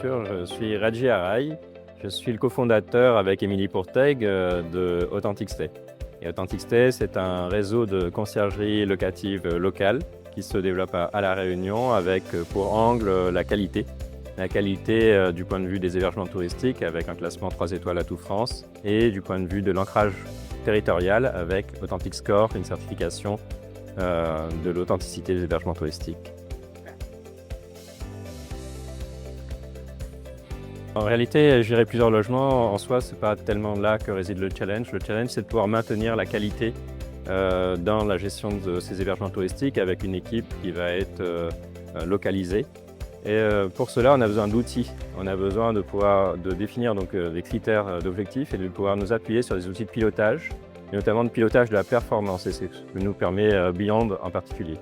sûr, je suis Radji Arai. Je suis le cofondateur avec Émilie Pourteg de Authentic Stay. Et Authentic Stay, c'est un réseau de conciergerie locative locale qui se développe à La Réunion avec pour angle la qualité. La qualité du point de vue des hébergements touristiques avec un classement 3 étoiles à tout France et du point de vue de l'ancrage territorial avec Authentic Score, une certification de l'authenticité des hébergements touristiques. En réalité, gérer plusieurs logements, en soi, ce n'est pas tellement là que réside le challenge. Le challenge, c'est de pouvoir maintenir la qualité dans la gestion de ces hébergements touristiques avec une équipe qui va être localisée. Et pour cela, on a besoin d'outils. On a besoin de pouvoir définir donc, des critères d'objectifs et de pouvoir nous appuyer sur des outils de pilotage, et notamment de pilotage de la performance. Et c'est ce que nous permet Beyond en particulier.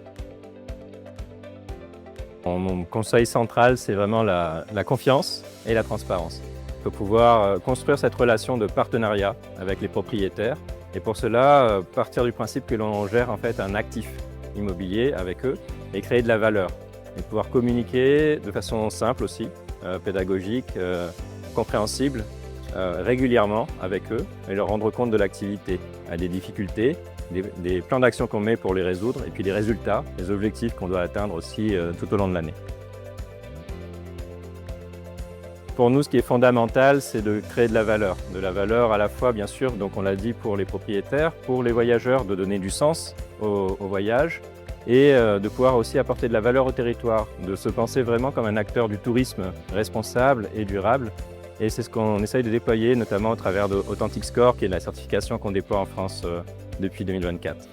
Mon conseil central, c'est vraiment la confiance et la transparence. Il faut pouvoir construire cette relation de partenariat avec les propriétaires et pour cela, partir du principe que l'on gère en fait un actif immobilier avec eux et créer de la valeur. Et pouvoir communiquer de façon simple aussi, pédagogique, compréhensible, régulièrement avec eux et leur rendre compte de l'activité, des difficultés, des plans d'action qu'on met pour les résoudre et puis les résultats, les objectifs qu'on doit atteindre aussi tout au long de l'année. Pour nous, ce qui est fondamental, c'est de créer de la valeur à la fois, bien sûr, donc on l'a dit pour les propriétaires, pour les voyageurs, de donner du sens au voyage et de pouvoir aussi apporter de la valeur au territoire, de se penser vraiment comme un acteur du tourisme responsable et durable. Et c'est ce qu'on essaye de déployer, notamment au travers de Authentic Score, qui est la certification qu'on déploie en France depuis 2024.